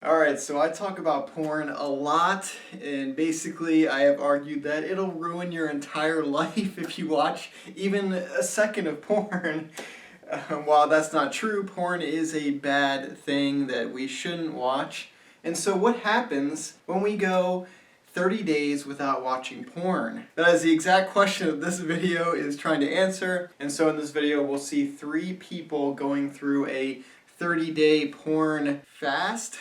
Alright, so I talk about porn a lot, and basically I have argued that it'll ruin your entire life if you watch even a second of porn. While that's not true, porn is a bad thing that we shouldn't watch. And so what happens when we go 30 days without watching porn? That is the exact question that this video is trying to answer. And so in this video we'll see 3 people going through a 30-day porn fast.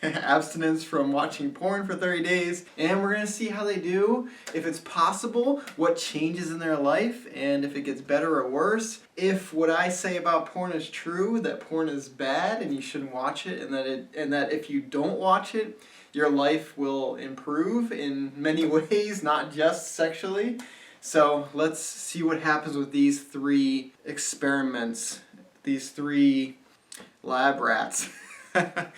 Abstinence from watching porn for 30 days, and we're going to see how they do, if it's possible, what changes in their life, and if it gets better or worse, if what I say about porn is true, that porn is bad and you shouldn't watch it, and that if you don't watch it, your life will improve in many ways, not just sexually. So let's see what happens with these 3 experiments, these 3 lab rats. I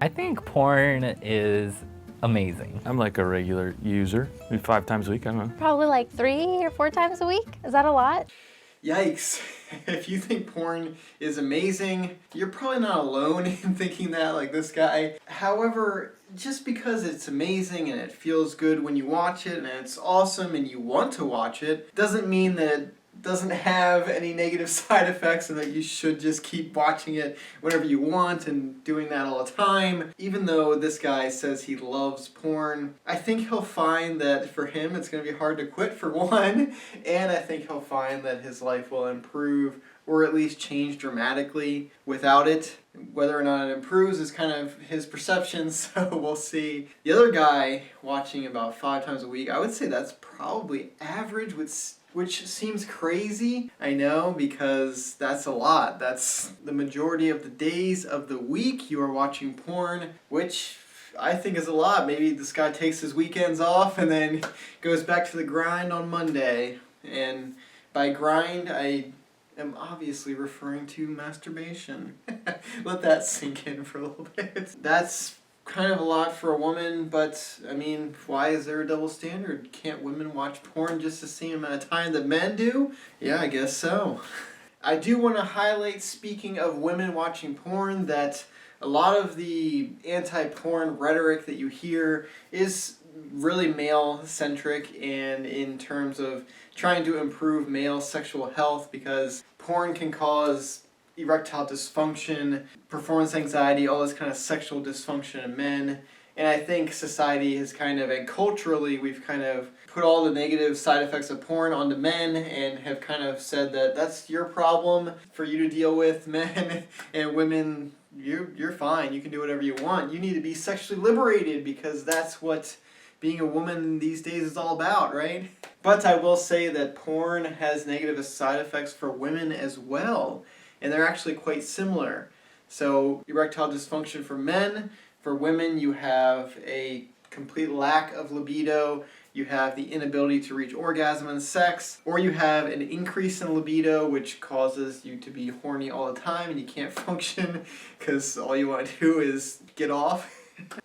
think porn is amazing. I'm like a regular user, maybe 5 times a week, I don't know. Probably like 3 or 4 times a week. Is that a lot? Yikes. If you think porn is amazing, you're probably not alone in thinking that, like this guy. However, just because it's amazing and it feels good when you watch it and it's awesome and you want to watch it, doesn't mean that it doesn't have any negative side effects and that you should just keep watching it whenever you want and doing that all the time. Even though this guy says he loves porn, I think he'll find that for him it's going to be hard to quit, for one, and I think he'll find that his life will improve or at least change dramatically without it. Whether or not it improves is kind of his perception, so we'll see. The other guy watching about 5 times a week, I would say that's probably average, which seems crazy, I know, because that's a lot. That's the majority of the days of the week you are watching porn, which I think is a lot. Maybe this guy takes his weekends off and then goes back to the grind on Monday. And by grind, I am obviously referring to masturbation. Let that sink in for a little bit. That's kind of a lot for a woman, but I mean, why is there a double standard? Can't women watch porn just the same amount of time that men do? Yeah, I guess so. I do want to highlight, speaking of women watching porn, that a lot of the anti-porn rhetoric that you hear is really male-centric and in terms of trying to improve male sexual health, because porn can cause erectile dysfunction, performance anxiety, all this kind of sexual dysfunction in men. And I think society has kind of, and culturally, we've kind of put all the negative side effects of porn onto men and have kind of said that that's your problem for you to deal with, men, and women, you're fine, you can do whatever you want. You need to be sexually liberated because that's what being a woman these days is all about, right? But I will say that porn has negative side effects for women as well. And they're actually quite similar. So erectile dysfunction for men, for women you have a complete lack of libido, you have the inability to reach orgasm in sex, or you have an increase in libido which causes you to be horny all the time and you can't function because all you want to do is get off.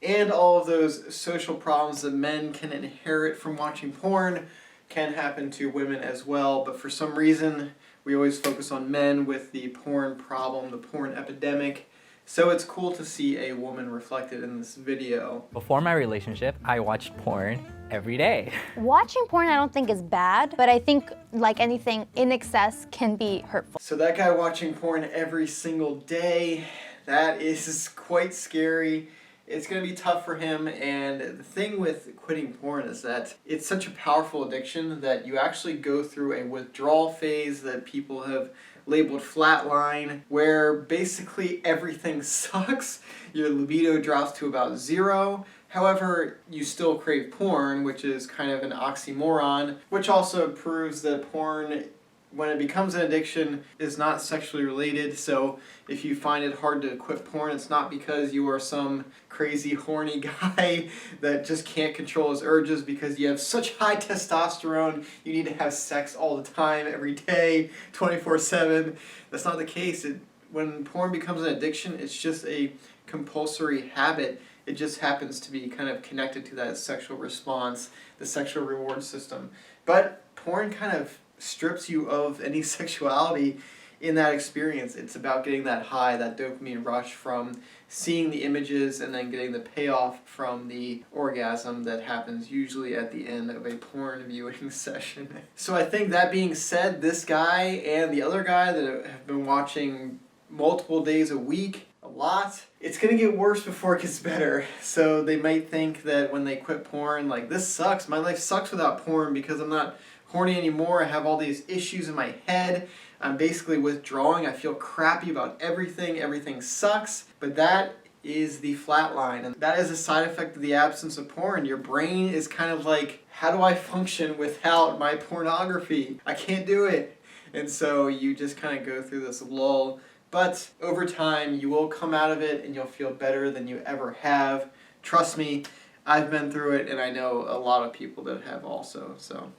And all of those social problems that men can inherit from watching porn can happen to women as well, but for some reason we always focus on men with the porn problem, the porn epidemic. So it's cool to see a woman reflected in this video. Before my relationship, I watched porn every day. Watching porn I don't think is bad, but I think like anything in excess can be hurtful. So that guy watching porn every single day, that is quite scary. It's going to be tough for him, and the thing with quitting porn is that it's such a powerful addiction that you actually go through a withdrawal phase that people have labeled flatline, where basically everything sucks. Your libido drops to about 0. However, you still crave porn, which is kind of an oxymoron, which also proves that porn, when it becomes an addiction, is not sexually related. So if you find it hard to quit porn, it's not because you are some crazy horny guy that just can't control his urges because you have such high testosterone, you need to have sex all the time, every day, 24/7. That's not the case. When porn becomes an addiction, it's just a compulsory habit. It just happens to be kind of connected to that sexual response, the sexual reward system. But porn kind of strips you of any sexuality in that experience. It's about getting that high, that dopamine rush from seeing the images and then getting the payoff from the orgasm that happens usually at the end of a porn viewing session. So I think that being said, this guy and the other guy that have been watching multiple days a week, a lot, it's gonna get worse before it gets better. So they might think that when they quit porn, like, this sucks, my life sucks without porn because I'm not horny anymore, I have all these issues in my head, I'm basically withdrawing, I feel crappy about everything sucks. But that is the flat line, and that is a side effect of the absence of porn. Your brain is kind of like, how do I function without my pornography? I can't do it. And so you just kind of go through this lull. But over time, you will come out of it and you'll feel better than you ever have. Trust me, I've been through it, and I know a lot of people that have also, so.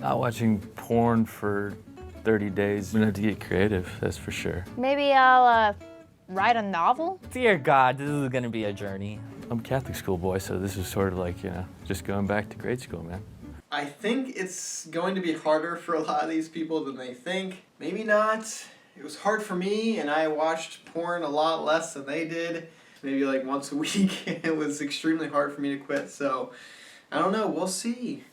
Not watching porn for 30 days. I'm gonna have to get creative, that's for sure. Maybe I'll write a novel? Dear God, this is gonna be a journey. I'm a Catholic school boy, so this is sort of like, just going back to grade school, man. I think it's going to be harder for a lot of these people than they think. Maybe not. It was hard for me, and I watched porn a lot less than they did. Maybe like once a week. It was extremely hard for me to quit, so I don't know, we'll see.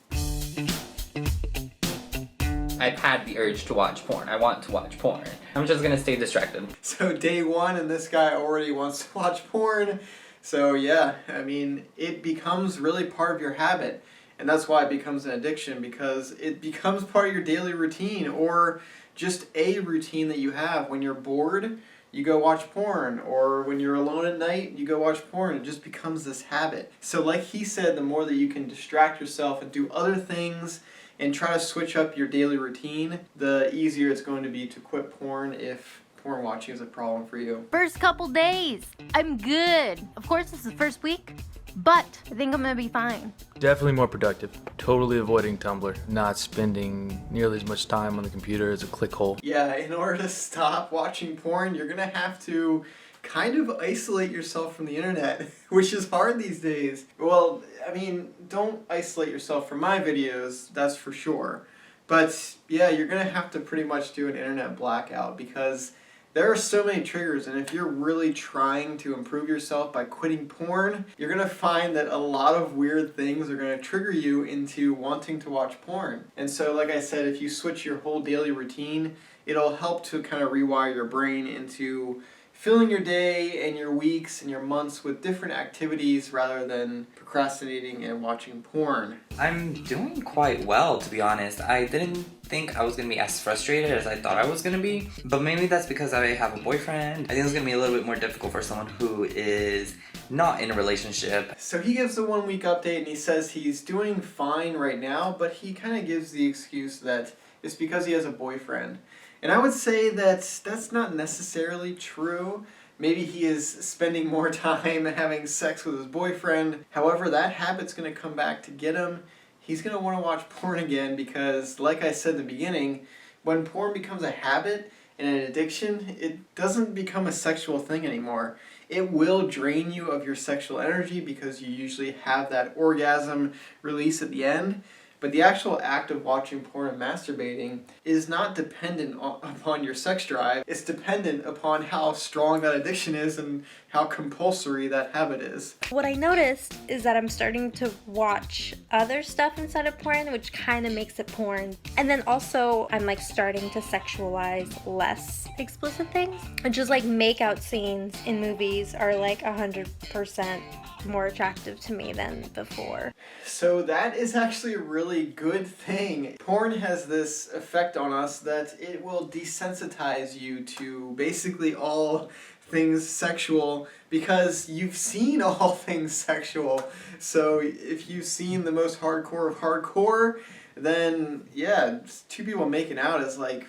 I've had the urge to watch porn. I want to watch porn. I'm just gonna stay distracted. So day one, and this guy already wants to watch porn. So yeah, I mean, it becomes really part of your habit. And that's why it becomes an addiction, because it becomes part of your daily routine, or just a routine that you have. When you're bored, you go watch porn, or when you're alone at night, you go watch porn. It just becomes this habit. So like he said, the more that you can distract yourself and do other things and try to switch up your daily routine, the easier it's going to be to quit porn if porn watching is a problem for you. First couple days, I'm good. Of course, this is the first week, but I think I'm gonna be fine. Definitely more productive. Totally avoiding Tumblr. Not spending nearly as much time on the computer as a click hole. Yeah, in order to stop watching porn, you're gonna have to kind of isolate yourself from the internet, which is hard these days. Well, I mean, don't isolate yourself from my videos, that's for sure. But yeah, you're gonna have to pretty much do an internet blackout, because there are so many triggers, and if you're really trying to improve yourself by quitting porn, you're gonna find that a lot of weird things are gonna trigger you into wanting to watch porn. And so, like I said, if you switch your whole daily routine, it'll help to kind of rewire your brain into filling your day and your weeks and your months with different activities rather than procrastinating and watching porn. I'm doing quite well, to be honest. I didn't think I was gonna be as frustrated as I thought I was gonna be, but maybe that's because I have a boyfriend. I think it's gonna be a little bit more difficult for someone who is not in a relationship. So he gives a 1 week update, and he says he's doing fine right now, but he kind of gives the excuse that it's because he has a boyfriend. And I would say that that's not necessarily true. Maybe he is spending more time having sex with his boyfriend. However, that habit's going to come back to get him. He's going to want to watch porn again because, like I said in the beginning, when porn becomes a habit and an addiction, it doesn't become a sexual thing anymore. It will drain you of your sexual energy because you usually have that orgasm release at the end. But the actual act of watching porn and masturbating is not dependent upon your sex drive. It's dependent upon how strong that addiction is and how compulsory that habit is. What I noticed is that I'm starting to watch other stuff inside of porn, which kind of makes it porn. And then also I'm like starting to sexualize less explicit things. And just like makeout scenes in movies are like 100% more attractive to me than before. So that is actually a really good thing. Porn has this effect on us that it will desensitize you to basically all things sexual because you've seen all things sexual. So if you've seen the most hardcore of hardcore, then yeah, two people making out is like,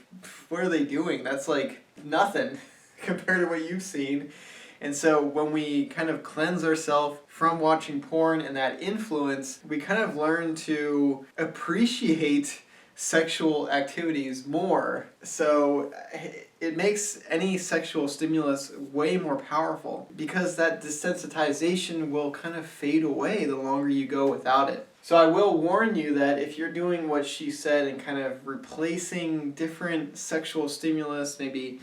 what are they doing? That's like nothing compared to what you've seen. And so when we kind of cleanse ourselves from watching porn and that influence, we kind of learn to appreciate sexual activities more. So it makes any sexual stimulus way more powerful because that desensitization will kind of fade away the longer you go without it. So I will warn you that if you're doing what she said and kind of replacing different sexual stimulus, maybe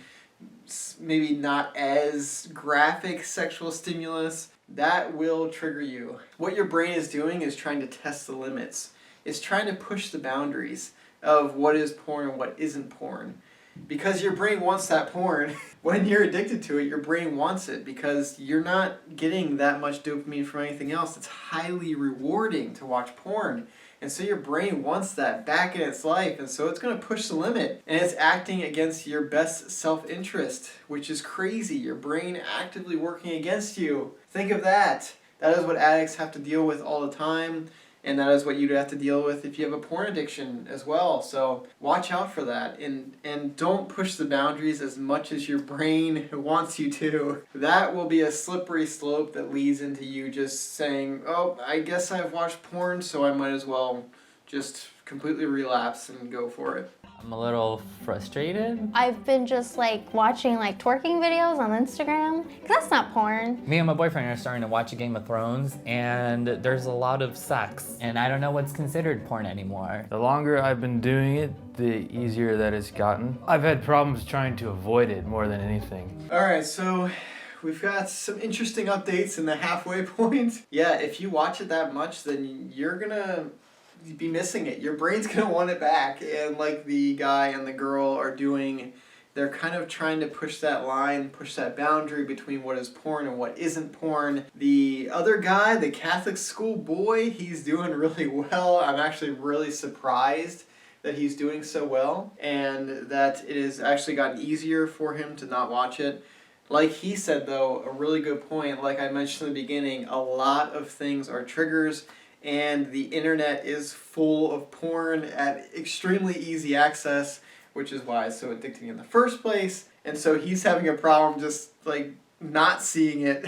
not as graphic sexual stimulus, that will trigger you. What your brain is doing is trying to test the limits. It's trying to push the boundaries of what is porn and what isn't porn. Because your brain wants that porn. When you're addicted to it, your brain wants it because you're not getting that much dopamine from anything else. It's highly rewarding to watch porn. And so your brain wants that back in its life, and so it's going to push the limit. And it's acting against your best self-interest, which is crazy. Your brain actively working against you. Think of that. That is what addicts have to deal with all the time. And that is what you'd have to deal with if you have a porn addiction as well. So watch out for that. And don't push the boundaries as much as your brain wants you to. That will be a slippery slope that leads into you just saying, oh, I guess I've watched porn, so I might as well just completely relapse and go for it. I'm a little frustrated. I've been just like watching like twerking videos on Instagram, 'cause that's not porn. Me and my boyfriend are starting to watch Game of Thrones, and there's a lot of sex, and I don't know what's considered porn anymore. The longer I've been doing it, the easier that it's gotten. I've had problems trying to avoid it more than anything. All right, so we've got some interesting updates in the halfway point. Yeah, if you watch it that much, then you're gonna be missing it. Your brain's gonna want it back. And like the guy and the girl are doing, they're kind of trying to push that line, push that boundary between what is porn and what isn't porn. The other guy, the Catholic school boy, he's doing really well. I'm actually really surprised that he's doing so well and that it has actually gotten easier for him to not watch it. Like he said though, a really good point, like I mentioned in the beginning, a lot of things are triggers. And the internet is full of porn at extremely easy access, which is why it's so addicting in the first place. And so he's having a problem just like not seeing it.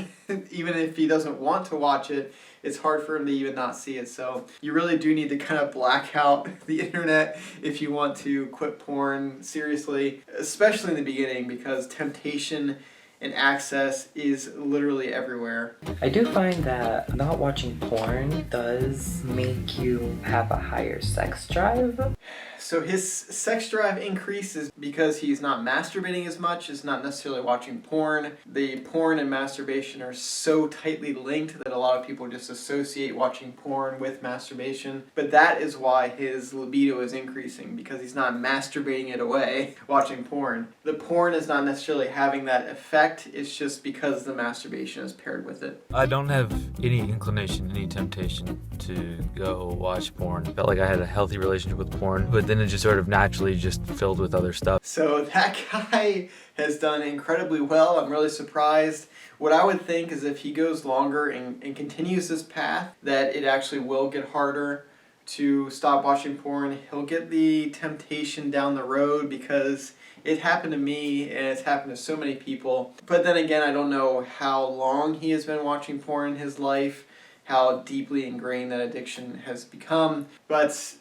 Even if he doesn't want to watch it, it's hard for him to even not see it. So you really do need to kind of black out the internet if you want to quit porn seriously, especially in the beginning, because temptation and access is literally everywhere. I do find that not watching porn does make you have a higher sex drive. So his sex drive increases because he's not masturbating as much, is not necessarily watching porn. The porn and masturbation are so tightly linked that a lot of people just associate watching porn with masturbation. But that is why his libido is increasing, because he's not masturbating it away watching porn. The porn is not necessarily having that effect, it's just because the masturbation is paired with it. I don't have any inclination, any temptation to go watch porn. Felt like I had a healthy relationship with porn, but then it just sort of naturally just filled with other stuff. So that guy has done incredibly well. I'm really surprised. What I would think is if he goes longer and continues this path, that it actually will get harder to stop watching porn. He'll get the temptation down the road because it happened to me and it's happened to so many people. But then again, I don't know how long he has been watching porn in his life, how deeply ingrained that addiction has become. But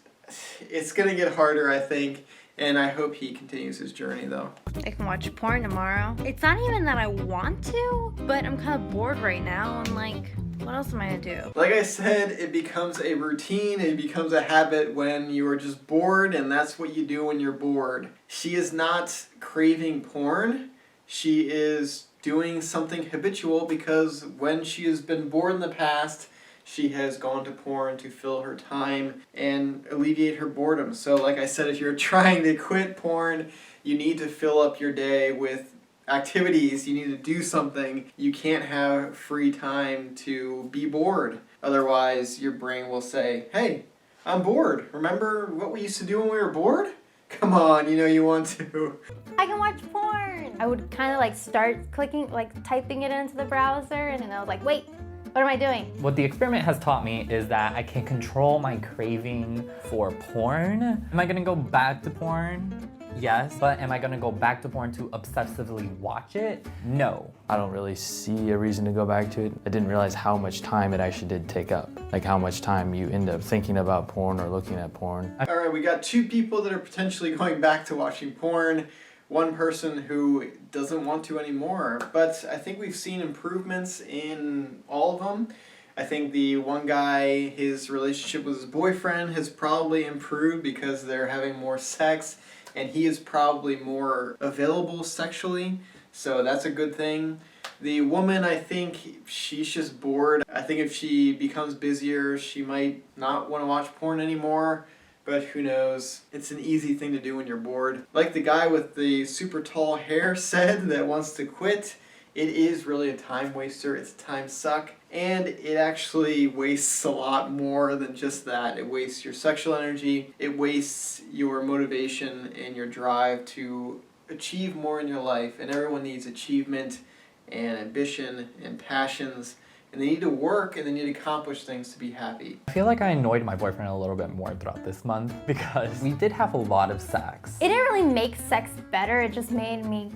it's gonna get harder, I think, and I hope he continues his journey though. I can watch porn tomorrow. It's not even that I want to, but I'm kind of bored right now. I'm like, what else am I gonna do? Like I said, it becomes a routine, it becomes a habit when you are just bored, and that's what you do when you're bored. She is not craving porn, she is doing something habitual because when she has been bored in the past, she has gone to porn to fill her time and alleviate her boredom. So like I said, if you're trying to quit porn, you need to fill up your day with activities. You need to do something. You can't have free time to be bored. Otherwise, your brain will say, hey, I'm bored. Remember what we used to do when we were bored? Come on, you know you want to. I can watch porn. I would kind of like start clicking, like typing it into the browser, and then I was like, wait, what am I doing? What the experiment has taught me is that I can control my craving for porn. Am I gonna go back to porn? Yes, but am I gonna go back to porn to obsessively watch it? No. I don't really see a reason to go back to it. I didn't realize how much time it actually did take up. Like how much time you end up thinking about porn or looking at porn. All right, we got two people that are potentially going back to watching porn. One person who doesn't want to anymore, but I think we've seen improvements in all of them. I think the one guy, his relationship with his boyfriend has probably improved because they're having more sex, and he is probably more available sexually, so that's a good thing. The woman, I think she's just bored. I think if she becomes busier, she might not want to watch porn anymore, but who knows? It's an easy thing to do when you're bored. Like the guy with the super tall hair said that wants to quit, it is really a time waster, it's a time suck, and it actually wastes a lot more than just that. It wastes your sexual energy, it wastes your motivation and your drive to achieve more in your life, and everyone needs achievement and ambition and passions, and they need to work and they need to accomplish things to be happy. I feel like I annoyed my boyfriend a little bit more throughout this month because we did have a lot of sex. It didn't really make sex better, it just made me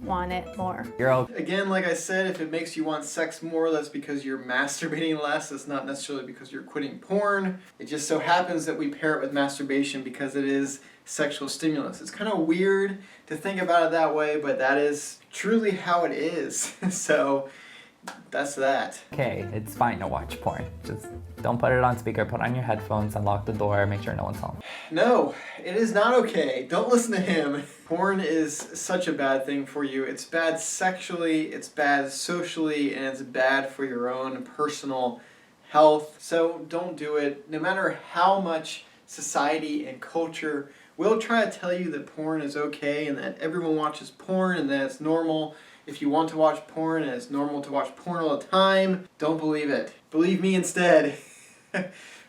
want it more. You're okay. Again, like I said, if it makes you want sex more, that's because you're masturbating less. It's not necessarily because you're quitting porn. It just so happens that we pair it with masturbation because it is sexual stimulus. It's kind of weird to think about it that way, but that is truly how it is. So that's that. Okay, it's fine to watch porn. Just don't put it on speaker, put on your headphones and lock the door, make sure no one's home. No, it is not okay. Don't listen to him. Porn is such a bad thing for you. It's bad sexually, it's bad socially, and it's bad for your own personal health. So don't do it. No matter how much society and culture will try to tell you that porn is okay and that everyone watches porn and that it's normal. If you want to watch porn and it's normal to watch porn all the time, don't believe it. Believe me instead.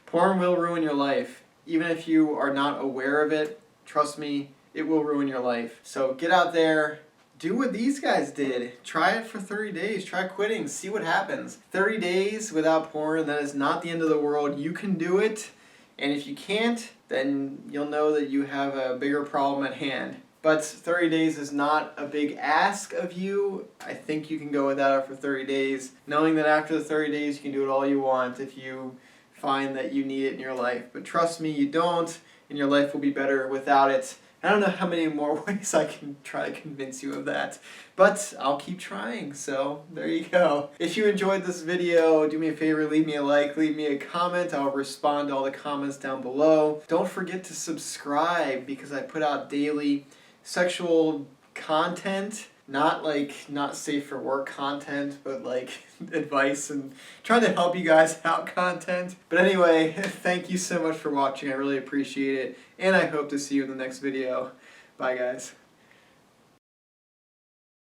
Porn will ruin your life. Even if you are not aware of it, trust me, it will ruin your life. So get out there, do what these guys did. Try it for 30 days. Try quitting. See what happens. 30 days without porn, that is not the end of the world. You can do it. And if you can't, then you'll know that you have a bigger problem at hand. But 30 days is not a big ask of you. I think you can go without it for 30 days, knowing that after the 30 days you can do it all you want if you find that you need it in your life. But trust me, you don't, and your life will be better without it. I don't know how many more ways I can try to convince you of that, but I'll keep trying, so there you go. If you enjoyed this video, do me a favor, leave me a like, leave me a comment. I'll respond to all the comments down below. Don't forget to subscribe because I put out daily sexual content, not safe for work content, but like advice and trying to help you guys out content. But anyway, thank you so much for watching. I really appreciate it, and I hope to see you in the next video. Bye guys.